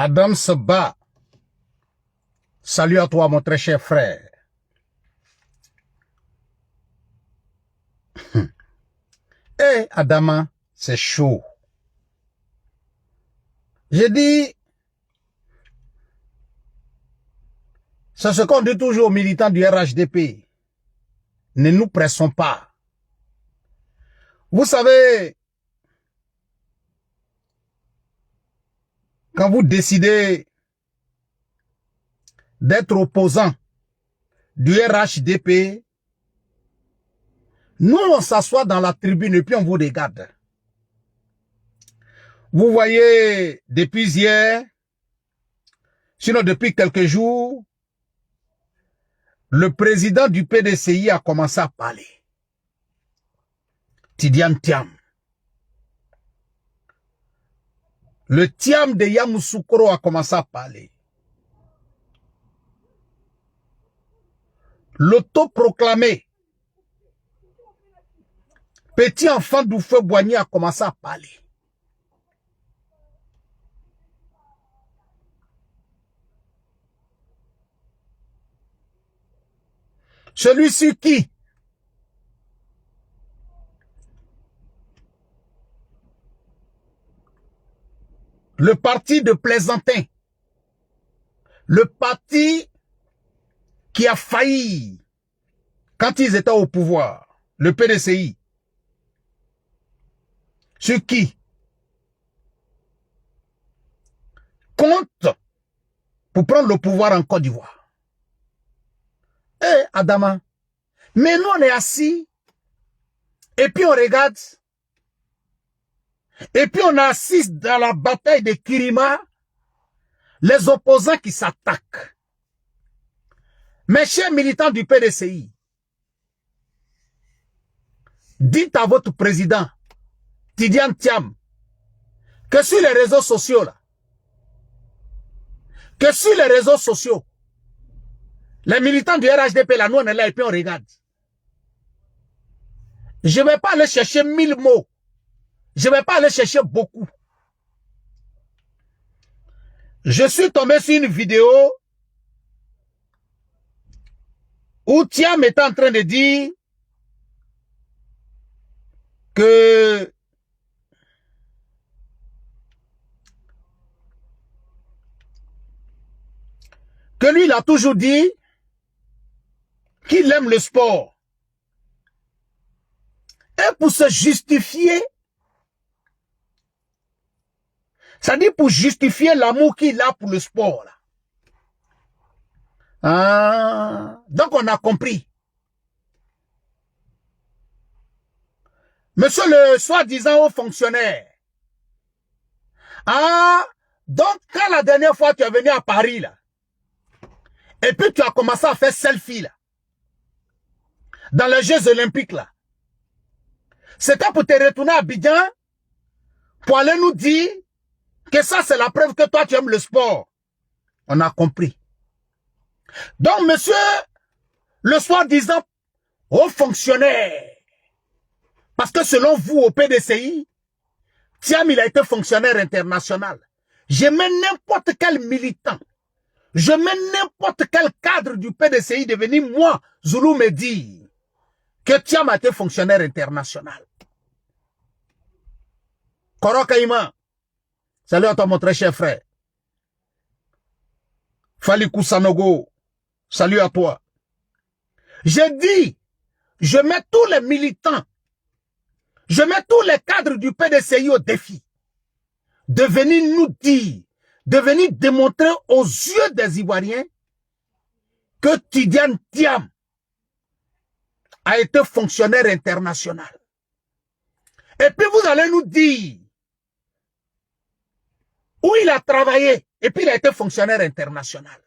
Adam se bat. Salut à toi, mon très cher frère. Eh, Adama, c'est chaud. J'ai dit, c'est ce qu'on dit toujours aux militants du RHDP. Ne nous pressons pas. Vous savez, quand vous décidez d'être opposant du RHDP, nous, on s'assoit dans la tribune et puis on vous regarde. Vous voyez, depuis hier, sinon depuis quelques jours, le président du PDCI a commencé à parler. Tidiane Thiam. Le Thiam de Yamoussoukro a commencé à parler. L'autoproclamé petit enfant d'Oufé-Boigny a commencé à parler. Celui-ci qui le parti de Plaisantin, le parti qui a failli quand ils étaient au pouvoir, le PDCI, ce qui compte pour prendre le pouvoir en Côte d'Ivoire. Eh, Adama, mais nous on est assis et puis on regarde et puis on assiste dans la bataille de Kirima les opposants qui s'attaquent. Mes chers militants du PDCI, dites à votre président, Tidiane Thiam, que sur les réseaux sociaux, les militants du RHDP, là, nous on est là et puis on regarde. Je ne vais pas aller chercher 1000 mots. Je ne vais pas aller chercher beaucoup. Je suis tombé sur une vidéo où Thiam est en train de dire que lui, il a toujours dit qu'il aime le sport. Et pour se justifier, c'est-à-dire pour justifier l'amour qu'il a pour le sport. Là. Ah, donc on a compris. Monsieur le soi-disant haut fonctionnaire. Ah, donc quand la dernière fois tu es venu à Paris, là, et puis tu as commencé à faire selfie, là, dans les Jeux Olympiques, là, c'était pour te retourner à Abidjan, pour aller nous dire que ça, c'est la preuve que toi, tu aimes le sport. On a compris. Donc, monsieur, le soi-disant haut fonctionnaire, parce que selon vous, au PDCI, Thiam, il a été fonctionnaire international. Je mets n'importe quel militant, je mets n'importe quel cadre du PDCI de venir, moi, Zoulou, me dire que Thiam a été fonctionnaire international. Koro Kaïma, salut à toi mon très cher frère. Falikou Sanogo, salut à toi. J'ai dit, je mets tous les militants, je mets tous les cadres du PDCI au défi de venir nous dire, de venir démontrer aux yeux des Ivoiriens que Tidiane Thiam a été fonctionnaire international. Et puis vous allez nous dire où il a travaillé et puis il a été fonctionnaire international.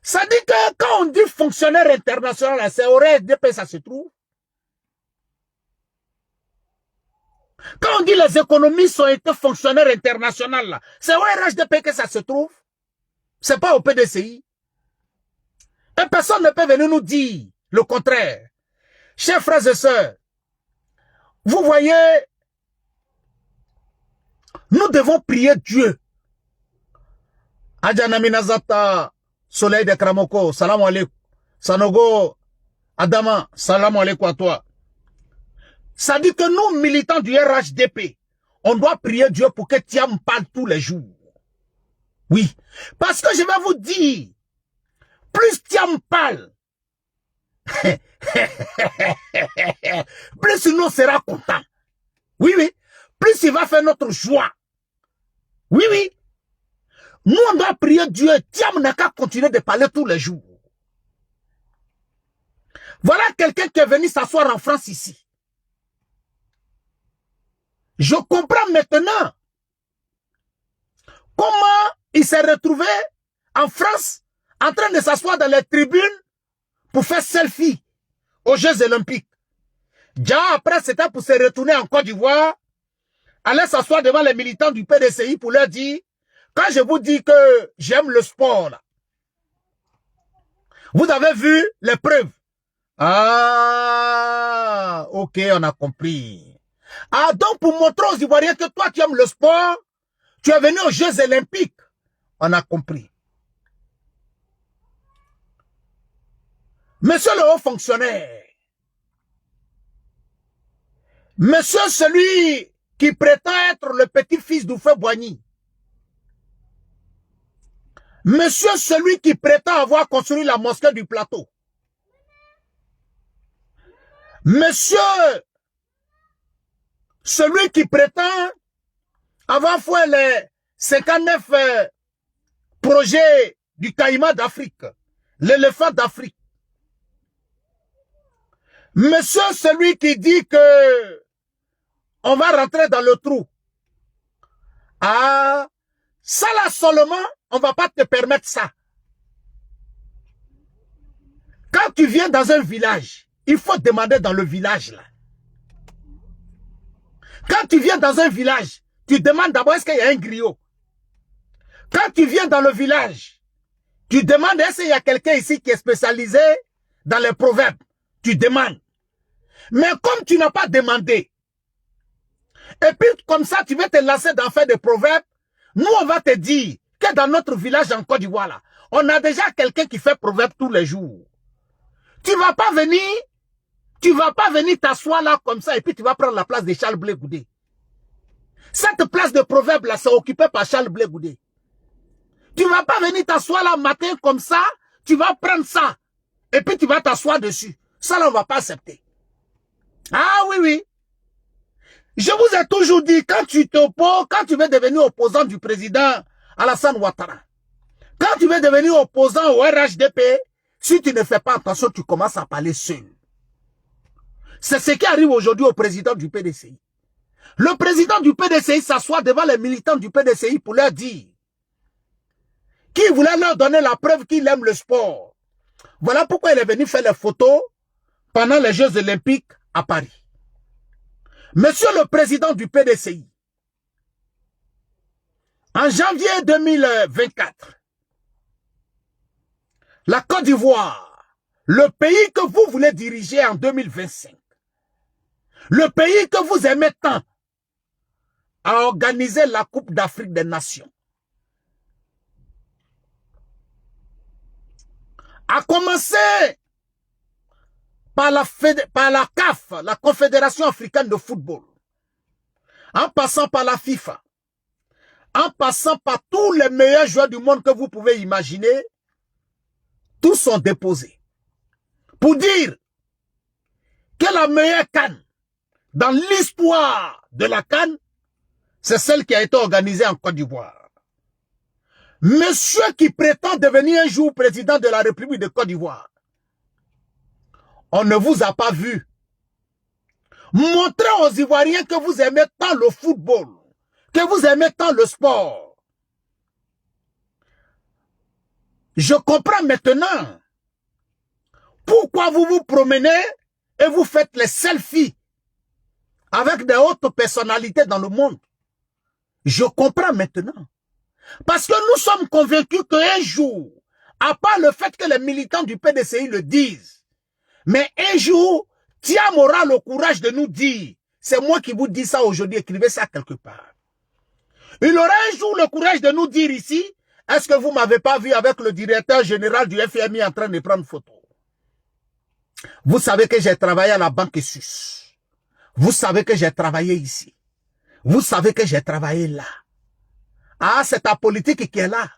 Ça dit que quand on dit fonctionnaire international, c'est au RHDP ça se trouve. Quand on dit les économistes ont été fonctionnaires internationaux, c'est au RHDP que ça se trouve. C'est pas au PDCI. Et personne ne peut venir nous dire le contraire. Chers frères et sœurs, vous voyez, nous devons prier Dieu Adjana Minazata, Soleil de Kramoko, salam alaikum. Sanogo, Adama, salam alaikum à toi. Ça dit que nous, militants du RHDP, on doit prier Dieu pour que Thiam parle tous les jours. Oui, parce que je vais vous dire, plus Thiam parle, plus nous sera content. Oui, oui. Plus il va faire notre joie. Oui, oui. Nous, on doit prier Dieu. Thiam n'a qu'à continuer de parler tous les jours. Voilà quelqu'un qui est venu s'asseoir en France ici. Je comprends maintenant comment il s'est retrouvé en France en train de s'asseoir dans les tribunes pour faire selfie aux Jeux Olympiques. Déjà après, c'était pour se retourner en Côte d'Ivoire, aller s'asseoir devant les militants du PDCI pour leur dire, quand je vous dis que j'aime le sport, là, vous avez vu les preuves. Ah, ok, on a compris. Ah, donc pour montrer aux Ivoiriens que toi tu aimes le sport, tu es venu aux Jeux Olympiques. On a compris. Monsieur le haut fonctionnaire, monsieur celui qui prétend être le petit-fils d'Houphouët-Boigny, monsieur celui qui prétend avoir construit la mosquée du plateau, monsieur celui qui prétend avoir fait les 59 projets du caïman d'Afrique, l'éléphant d'Afrique, monsieur celui qui dit que on va rentrer dans le trou. Ah, ça là seulement, on va pas te permettre ça. Quand tu viens dans un village, il faut demander dans le village là. Quand tu viens dans un village, tu demandes d'abord est-ce qu'il y a un griot. Quand tu viens dans le village, tu demandes est-ce qu'il y a quelqu'un ici qui est spécialisé dans les proverbes. Tu demandes. Mais comme tu n'as pas demandé, et puis comme ça tu veux te lancer dans faire des proverbes, nous on va te dire que dans notre village en Côte d'Ivoire là, on a déjà quelqu'un qui fait proverbe tous les jours. Tu vas pas venir t'asseoir là comme ça et puis tu vas prendre la place de Charles Blé Goudé. Cette place de proverbe là, c'est occupé par Charles Blé Goudé. Tu vas pas venir t'asseoir là matin comme ça, tu vas prendre ça et puis tu vas t'asseoir dessus. Ça là, on va pas accepter. Ah oui, oui. Je vous ai toujours dit, quand tu t'opposes, quand tu veux devenir opposant du président Alassane Ouattara, quand tu veux devenir opposant au RHDP, si tu ne fais pas attention, tu commences à parler seul. C'est ce qui arrive aujourd'hui au président du PDCI. Le président du PDCI s'assoit devant les militants du PDCI pour leur dire qu'il voulait leur donner la preuve qu'il aime le sport. Voilà pourquoi il est venu faire les photos pendant les Jeux Olympiques à Paris. Monsieur le président du PDCI, en janvier 2024, la Côte d'Ivoire, le pays que vous voulez diriger en 2025, le pays que vous aimez tant, a organisé la Coupe d'Afrique des Nations. A commencé par la CAF, la Confédération africaine de football, en passant par la FIFA, en passant par tous les meilleurs joueurs du monde que vous pouvez imaginer, tous sont déposés pour dire que la meilleure CAN dans l'histoire de la CAN, c'est celle qui a été organisée en Côte d'Ivoire. Monsieur qui prétend devenir un jour président de la République de Côte d'Ivoire, on ne vous a pas vu. Montrez aux Ivoiriens que vous aimez tant le football, que vous aimez tant le sport. Je comprends maintenant pourquoi vous vous promenez et vous faites les selfies avec des hautes personnalités dans le monde. Je comprends maintenant. Parce que nous sommes convaincus qu'un jour, à part le fait que les militants du PDCI le disent, mais un jour, Thiam aura le courage de nous dire, c'est moi qui vous dis ça aujourd'hui, écrivez ça quelque part. Il aura un jour le courage de nous dire ici, Est-ce que vous ne m'avez pas vu avec le directeur général du FMI en train de prendre photo? Vous savez que j'ai travaillé à la Banque Suisse. Vous savez que j'ai travaillé ici. Vous savez que j'ai travaillé là. Ah, c'est ta politique qui est là.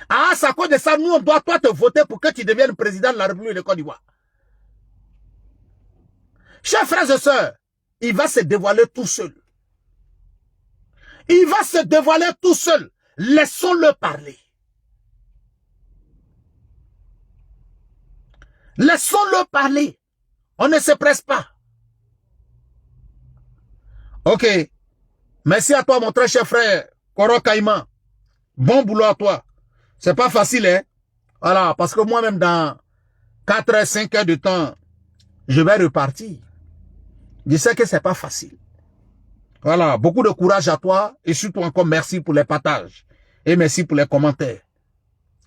Ah, c'est à cause de ça, nous, on doit toi te voter pour que tu deviennes président de la République de Côte d'Ivoire. Chers frères et sœurs, il va se dévoiler tout seul. Il va se dévoiler tout seul. Laissons-le parler. Laissons-le parler. On ne se presse pas. Ok. Merci à toi, mon très cher frère, Koro Caïman. Bon boulot à toi. C'est pas facile, hein? Voilà, parce que moi-même, dans 4 heures, 5 heures de temps, je vais repartir. Je sais que c'est pas facile. Voilà, beaucoup de courage à toi et surtout encore merci pour les partages et merci pour les commentaires.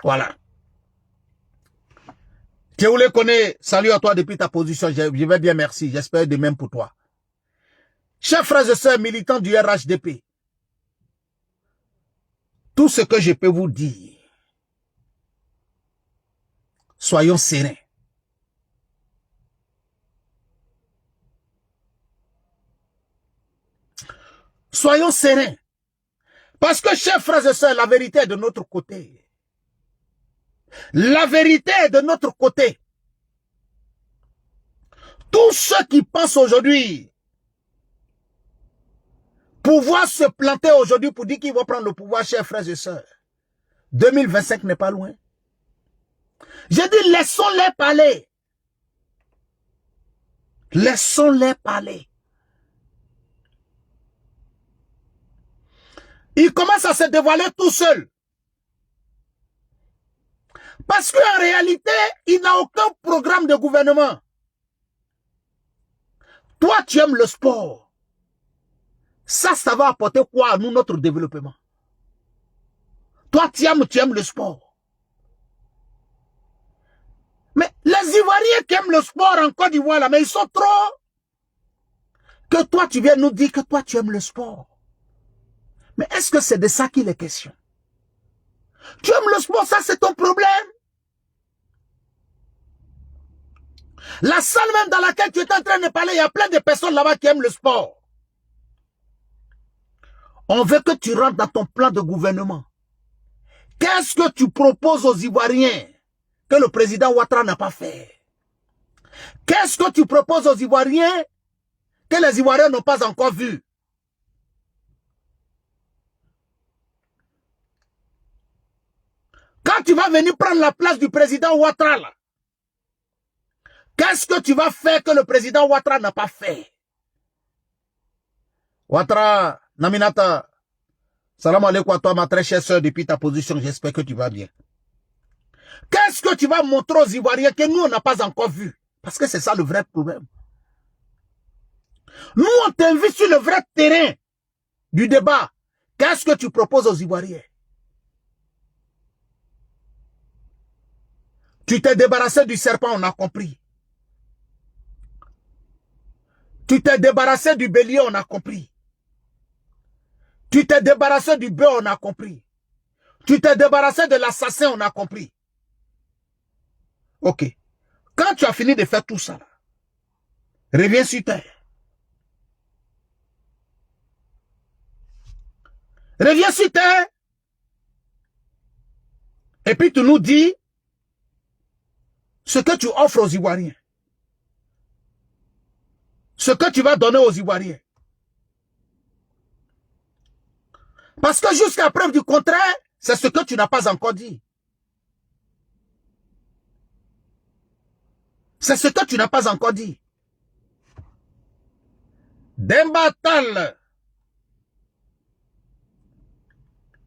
Voilà. Tu voulais connaître, salut à toi depuis ta position, je vais bien merci, j'espère de même pour toi. Chers frères et sœurs militants du RHDP, tout ce que je peux vous dire, soyons sereins. Soyons sereins. Parce que, chers frères et sœurs, la vérité est de notre côté. La vérité est de notre côté. Tous ceux qui pensent aujourd'hui pouvoir se planter aujourd'hui pour dire qu'ils vont prendre le pouvoir, chers frères et sœurs, 2025 n'est pas loin. J'ai dit, laissons-les parler. Laissons-les parler. Il commence à se dévoiler tout seul. Parce qu'en réalité, il n'a aucun programme de gouvernement. Toi, tu aimes le sport. Ça va apporter quoi à nous, notre développement? Toi, tu aimes le sport. Mais les Ivoiriens qui aiment le sport en Côte d'Ivoire, là, mais ils sont trop. Que toi, tu viens nous dire que toi, tu aimes le sport. Mais est-ce que c'est de ça qu'il est question? Tu aimes le sport, ça c'est ton problème. La salle même dans laquelle tu es en train de parler, il y a plein de personnes là-bas qui aiment le sport. On veut que tu rentres dans ton plan de gouvernement. Qu'est-ce que tu proposes aux Ivoiriens que le président Ouattara n'a pas fait? Qu'est-ce que tu proposes aux Ivoiriens que les Ivoiriens n'ont pas encore vu? Quand tu vas venir prendre la place du président Ouattara, qu'est-ce que tu vas faire que le président Ouattara n'a pas fait? Ouattara, Naminata, salam alaikum à toi, ma très chère soeur, depuis ta position, j'espère que tu vas bien. Qu'est-ce que tu vas montrer aux Ivoiriens que nous, on n'a pas encore vu? Parce que c'est ça le vrai problème. Nous, on t'invite sur le vrai terrain du débat. Qu'est-ce que tu proposes aux Ivoiriens? Tu t'es débarrassé du serpent, on a compris. Tu t'es débarrassé du bélier, on a compris. Tu t'es débarrassé du bœuf, on a compris. Tu t'es débarrassé de l'assassin, on a compris. Ok. Quand tu as fini de faire tout ça, là, reviens sur terre. Reviens sur terre. Et puis tu nous dis ce que tu offres aux Ivoiriens. Ce que tu vas donner aux Ivoiriens. Parce que jusqu'à preuve du contraire, c'est ce que tu n'as pas encore dit. C'est ce que tu n'as pas encore dit. Demba Tall.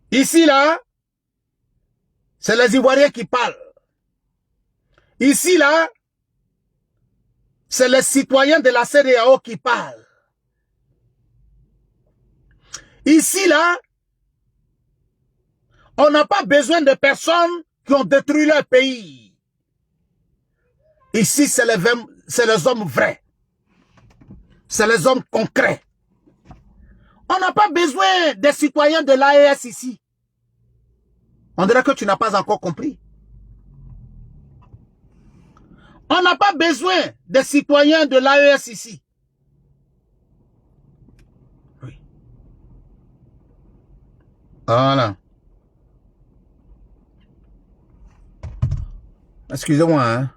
Ici, là, c'est les Ivoiriens qui parlent. Ici, là, c'est les citoyens de la CEDEAO qui parlent. Ici, là, on n'a pas besoin de personnes qui ont détruit leur pays. Ici, c'est les hommes vrais. C'est les hommes concrets. On n'a pas besoin des citoyens de l'AES ici. On dirait que tu n'as pas encore compris. On n'a pas besoin des citoyens de l'AES ici. Oui. Voilà. Excusez-moi, hein.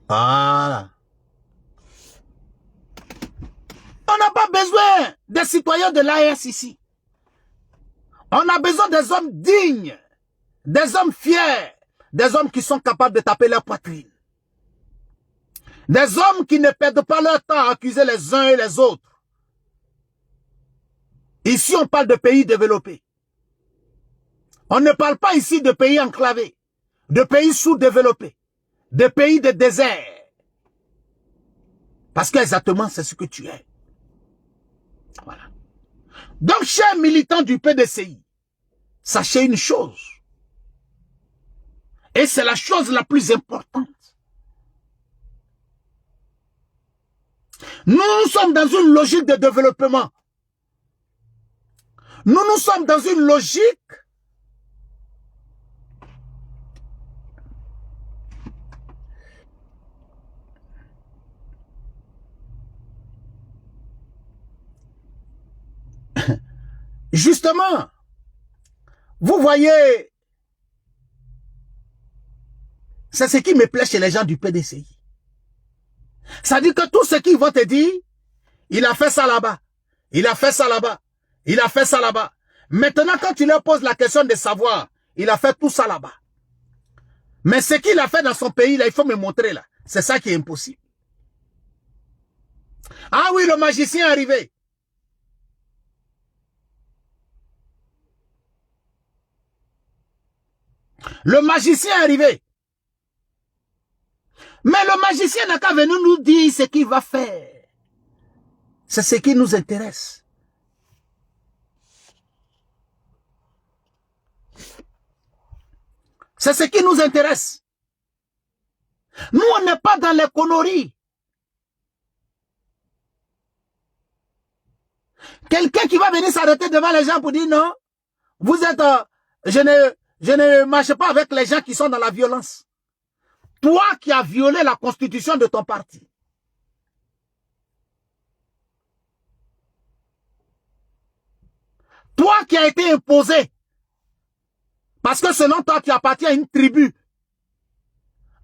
Voilà. On n'a pas besoin des citoyens de l'AES ici. On a besoin des hommes dignes, des hommes fiers, des hommes qui sont capables de taper leur poitrine. Des hommes qui ne perdent pas leur temps à accuser les uns et les autres. Ici, on parle de pays développés. On ne parle pas ici de pays enclavés, de pays sous-développés, de pays de désert. Parce qu'exactement, c'est ce que tu es. Voilà. Donc, chers militants du PDCI, sachez une chose. Et c'est la chose la plus importante. Nous sommes dans une logique de développement. Nous sommes dans une logique justement, vous voyez, c'est ce qui me plaît chez les gens du PDCI. Ça dit que tout ce qu'ils vont te dire, il a fait ça là-bas, il a fait ça là-bas, il a fait ça là-bas. Maintenant, quand tu leur poses la question de savoir, il a fait tout ça là-bas. Mais ce qu'il a fait dans son pays, là, il faut me montrer là. C'est ça qui est impossible. Ah oui, le magicien est arrivé. Le magicien est arrivé. Mais le magicien n'a qu'à venir nous dire ce qu'il va faire. C'est ce qui nous intéresse. C'est ce qui nous intéresse. Nous, on n'est pas dans les conneries. Quelqu'un qui va venir s'arrêter devant les gens pour dire non, vous êtes, je ne marche pas avec les gens qui sont dans la violence. Toi qui as violé la constitution de ton parti. Toi qui as été imposé. Parce que selon toi, tu appartiens à une tribu.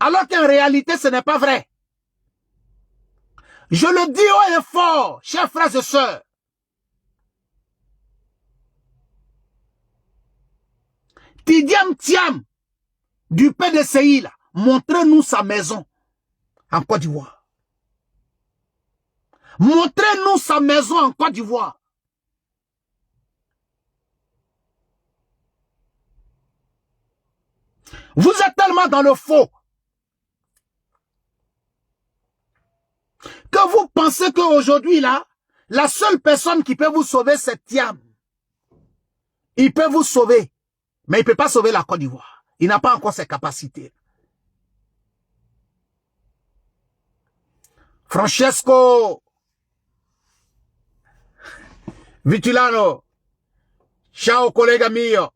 Alors qu'en réalité, ce n'est pas vrai. Je le dis haut et fort, chers frères et sœurs. Tidiam Thiam, du PDCI, là, montrez-nous sa maison en Côte d'Ivoire. Montrez-nous sa maison en Côte d'Ivoire. Vous êtes tellement dans le faux que vous pensez qu'aujourd'hui, là, la seule personne qui peut vous sauver, c'est Thiam. Il peut vous sauver, mais il ne peut pas sauver la Côte d'Ivoire. Il n'a pas encore ses capacités. Francesco Vitulano, ciao collega mio,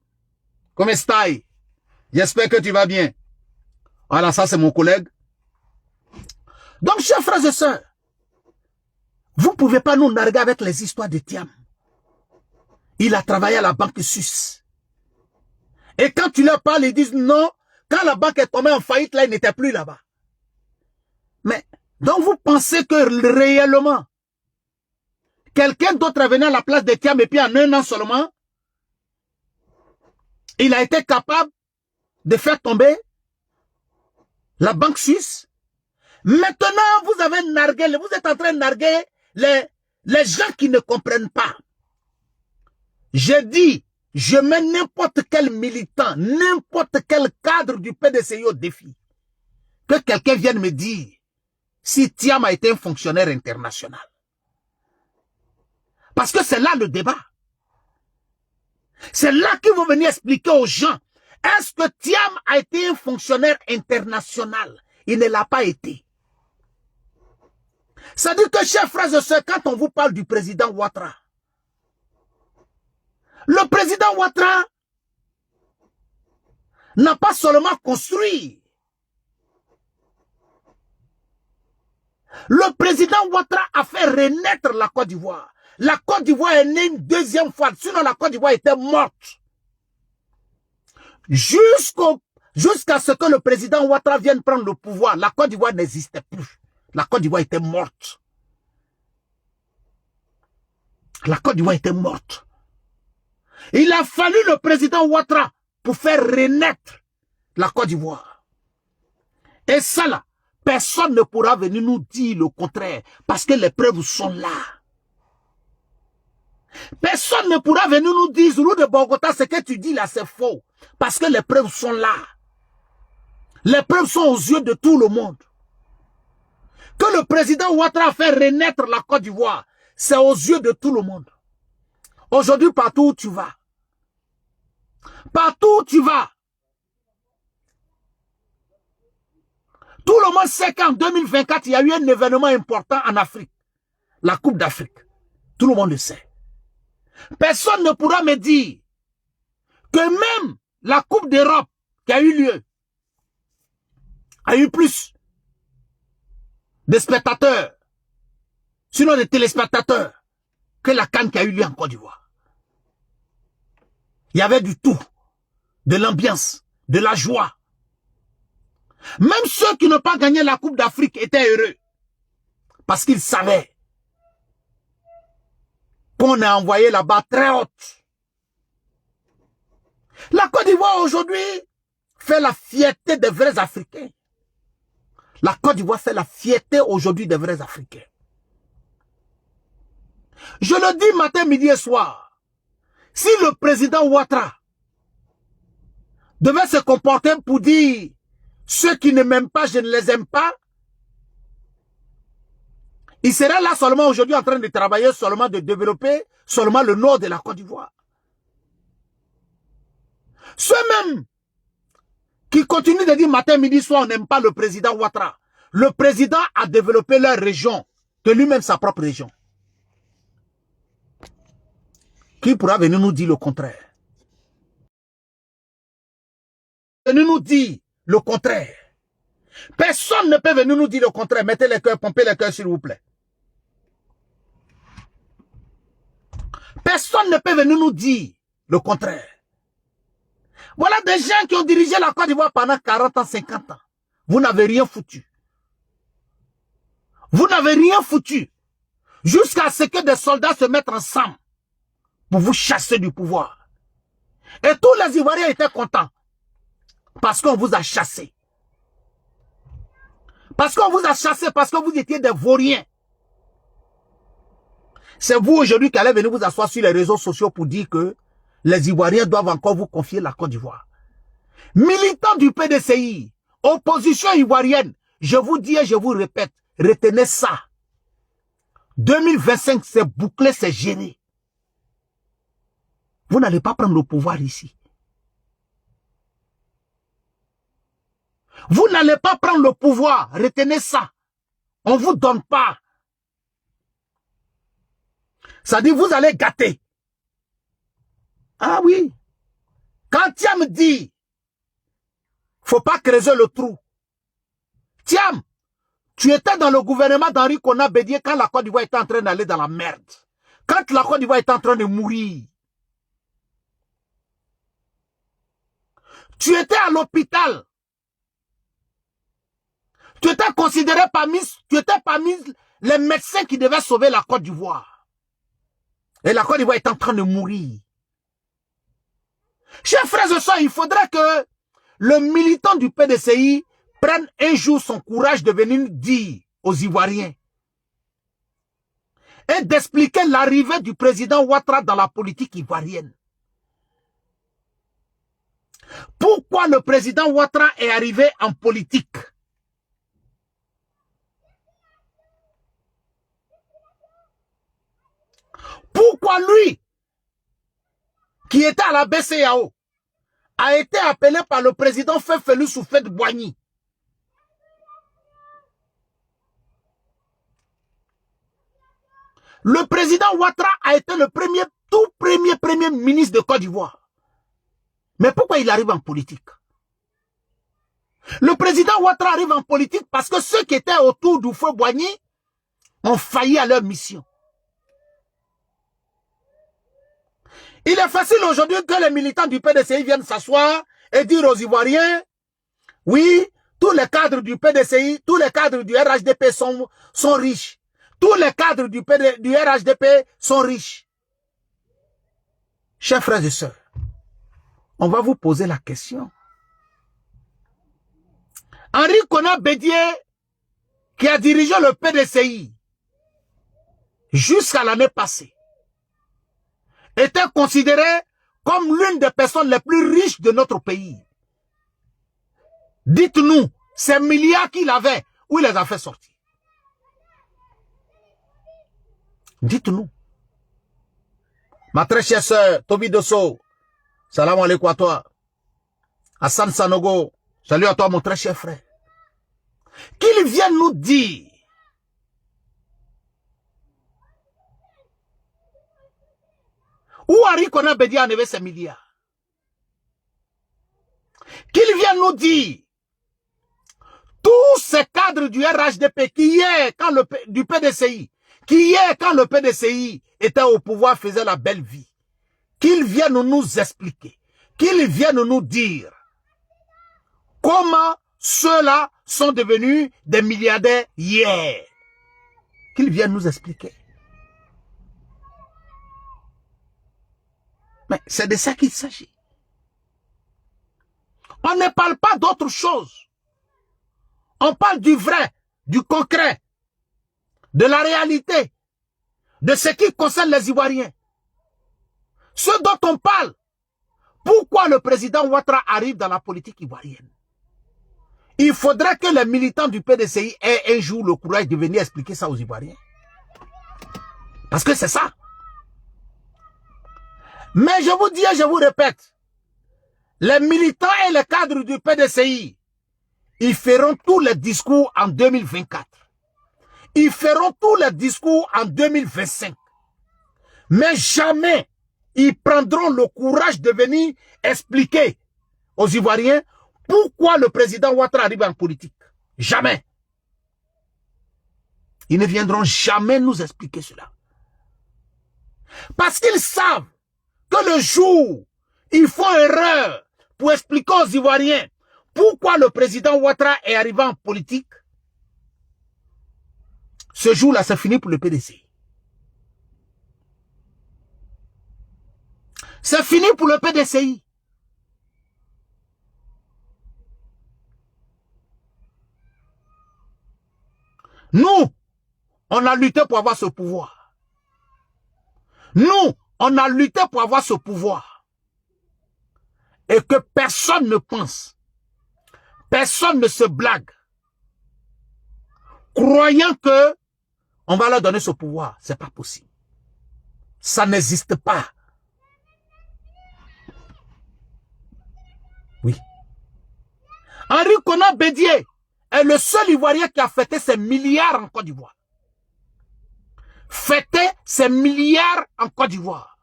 come stai? J'espère que tu vas bien. Voilà, ça c'est mon collègue. Donc, chers frères et sœurs, vous ne pouvez pas nous narguer avec les histoires de Thiam. Il a travaillé à la banque suisse. Et quand tu leur parles, ils disent non, quand la banque est tombée en faillite, là, il n'était plus là-bas. Mais, donc vous pensez que réellement, quelqu'un d'autre est venu à la place de Thiam et puis en un an seulement, il a été capable de faire tomber la banque suisse. Maintenant, vous avez nargué, vous êtes en train de narguer les gens qui ne comprennent pas. Je dis, je mets n'importe quel militant, n'importe quel cadre du PDCI au défi. Que quelqu'un vienne me dire si Thiam a été un fonctionnaire international. Parce que c'est là le débat. C'est là qu'ils vont venir expliquer aux gens. Est-ce que Thiam a été un fonctionnaire international? Il ne l'a pas été. Ça dit que, chers frères et sœurs, quand on vous parle du président Ouattara, le président Ouattara n'a pas seulement construit. Le président Ouattara a fait renaître la Côte d'Ivoire. La Côte d'Ivoire est née une deuxième fois, sinon la Côte d'Ivoire était morte. Jusqu'à ce que le président Ouattara vienne prendre le pouvoir, la Côte d'Ivoire n'existait plus. La Côte d'Ivoire était morte. La Côte d'Ivoire était morte. Il a fallu le président Ouattara pour faire renaître la Côte d'Ivoire. Et ça là, personne ne pourra venir nous dire le contraire, parce que les preuves sont là. Personne ne pourra venir nous dire, Zulu de Bogota, ce que tu dis là, c'est faux. Parce que les preuves sont là. Les preuves sont aux yeux de tout le monde. Que le président Ouattara a fait renaître la Côte d'Ivoire, c'est aux yeux de tout le monde. Aujourd'hui, partout où tu vas, tout le monde sait qu'en 2024, il y a eu un événement important en Afrique. La Coupe d'Afrique. Tout le monde le sait. Personne ne pourra me dire que même la Coupe d'Europe qui a eu lieu a eu plus de spectateurs, sinon de téléspectateurs, que la CAN qui a eu lieu en Côte d'Ivoire. Il y avait du tout, de l'ambiance, de la joie. Même ceux qui n'ont pas gagné la Coupe d'Afrique étaient heureux. Parce qu'ils savaient qu'on a envoyé là-bas très haute. La Côte d'Ivoire aujourd'hui fait la fierté des vrais Africains. La Côte d'Ivoire fait la fierté aujourd'hui des vrais Africains. Je le dis matin, midi et soir. Si le président Ouattara devait se comporter pour dire ceux qui ne m'aiment pas, je ne les aime pas, il serait là seulement aujourd'hui en train de travailler, seulement de développer seulement le nord de la Côte d'Ivoire. Ceux-mêmes qui continuent de dire matin, midi, soir, on n'aime pas le président Ouattara. Le président a développé leur région, de lui-même sa propre région. Qui pourra venir nous dire le contraire? Venir nous dire le contraire. Personne ne peut venir nous dire le contraire. Mettez les cœurs, pompez les cœurs, s'il vous plaît. Personne ne peut venir nous dire le contraire. Voilà des gens qui ont dirigé la Côte d'Ivoire pendant 40 ans, 50 ans. Vous n'avez rien foutu. Vous n'avez rien foutu. Jusqu'à ce que des soldats se mettent ensemble pour vous chasser du pouvoir. Et tous les Ivoiriens étaient contents. Parce qu'on vous a chassé. Parce qu'on vous a chassé, parce que vous étiez des vauriens. C'est vous aujourd'hui qui allez venir vous asseoir sur les réseaux sociaux pour dire que les Ivoiriens doivent encore vous confier la Côte d'Ivoire. Militants du PDCI, opposition ivoirienne, je vous dis et je vous répète, retenez ça. 2025, c'est bouclé, c'est gêné. Vous n'allez pas prendre le pouvoir ici. Vous n'allez pas prendre le pouvoir, retenez ça. On ne vous donne pas. Ça dit, vous allez gâter. Ah oui. Quand Thiam dit, faut pas creuser le trou. Thiam, tu étais dans le gouvernement d'Henri Konan Bédié quand la Côte d'Ivoire était en train d'aller dans la merde. Quand la Côte d'Ivoire était en train de mourir. Tu étais à l'hôpital. Tu étais considéré parmi les médecins qui devaient sauver la Côte d'Ivoire. Et la Côte d'Ivoire est en train de mourir. Chers frères et sœurs, il faudrait que le militant du PDCI prenne un jour son courage de venir dire aux Ivoiriens et d'expliquer l'arrivée du président Ouattara dans la politique ivoirienne. Pourquoi le président Ouattara est arrivé en politique? Pourquoi lui, qui était à la BCEAO, a été appelé par le président Félix Houphouët-Boigny? Le président Ouattara a été le tout premier ministre de Côte d'Ivoire. Mais pourquoi il arrive en politique? Le président Ouattara arrive en politique parce que ceux qui étaient autour du feu Boigny ont failli à leur mission. Il est facile aujourd'hui que les militants du PDCI viennent s'asseoir et dire aux Ivoiriens, oui, tous les cadres du PDCI, tous les cadres du RHDP sont riches. Tous les cadres du RHDP sont riches. Chers frères et sœurs, on va vous poser la question. Henri Konan Bédié, qui a dirigé le PDCI jusqu'à l'année passée, était considéré comme l'une des personnes les plus riches de notre pays. Dites-nous, ces milliards qu'il avait, où il les a fait sortir? Dites-nous. Ma très chère sœur, Tobi Dosso, salam alaikum à toi. Hassan Sanogo, salut à toi mon très cher frère. Qu'il vienne nous dire où Henri Konan Bédié a enlevé ces milliards. Qu'il vienne nous dire tous ces cadres du RHDP qui est quand du PDCI, qui est quand le PDCI était au pouvoir, faisait la belle vie. Qu'ils viennent nous expliquer, qu'ils viennent nous dire comment ceux-là sont devenus des milliardaires hier. Qu'ils viennent nous expliquer. Mais c'est de ça qu'il s'agit. On ne parle pas d'autre chose. On parle du vrai, du concret, de la réalité, de ce qui concerne les Ivoiriens. Ce dont on parle, pourquoi le président Ouattara arrive dans la politique ivoirienne? Il faudrait que les militants du PDCI aient un jour le courage de venir expliquer ça aux Ivoiriens. Parce que c'est ça. Mais je vous dis et je vous répète, les militants et les cadres du PDCI, ils feront tous les discours en 2024. Ils feront tous les discours en 2025. Mais jamais ils prendront le courage de venir expliquer aux Ivoiriens pourquoi le président Ouattara arrive en politique. Jamais. Ils ne viendront jamais nous expliquer cela. Parce qu'ils savent que le jour ils font erreur pour expliquer aux Ivoiriens pourquoi le président Ouattara est arrivé en politique, ce jour-là, c'est fini pour le PDC. C'est fini pour le PDCI. Nous, on a lutté pour avoir ce pouvoir. Nous, on a lutté pour avoir ce pouvoir. Et que personne ne pense, personne ne se blague, croyant que on va leur donner ce pouvoir. C'est pas possible. Ça n'existe pas. Oui. Henri Konan Bédié est le seul Ivoirien qui a fêté ses milliards en Côte d'Ivoire. Fêté ses milliards en Côte d'Ivoire.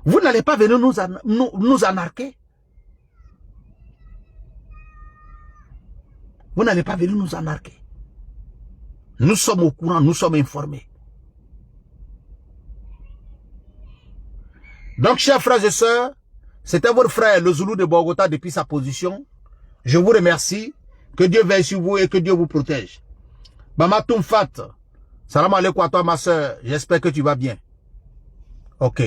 Vous n'allez pas venir nous anarquer. Vous n'allez pas venir nous anarquer. Nous sommes au courant, nous sommes informés. Donc, chers frères et sœurs, c'était votre frère, le Zoulou de Bogota, depuis sa position. Je vous remercie. Que Dieu veille sur vous et que Dieu vous protège. Mama Toumfat, salam alaikum à toi, ma sœur. J'espère que tu vas bien. Ok.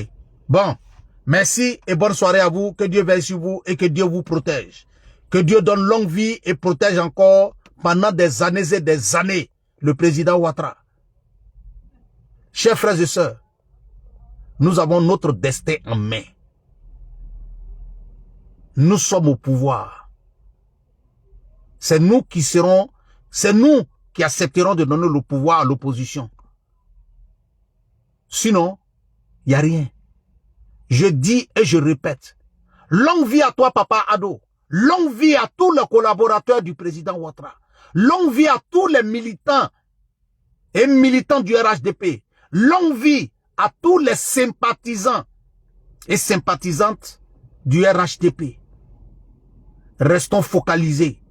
Bon. Merci et bonne soirée à vous. Que Dieu veille sur vous et que Dieu vous protège. Que Dieu donne longue vie et protège encore pendant des années et des années le président Ouattara. Chers frères et sœurs, nous avons notre destin en main. Nous sommes au pouvoir. C'est nous qui serons, c'est nous qui accepterons de donner le pouvoir à l'opposition. Sinon, il n'y a rien. Je dis et je répète, longue vie à toi, Papa Ado. Longue vie à tous les collaborateurs du président Ouattara. Longue vie à tous les militants et militants du RHDP. Longue vie à tous les sympathisants et sympathisantes du RHDP. Restons focalisés.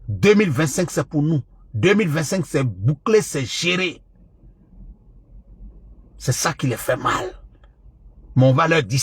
2025, c'est pour nous. 2025, c'est bouclé, c'est géré. C'est ça qui les fait mal. Mais on va leur dire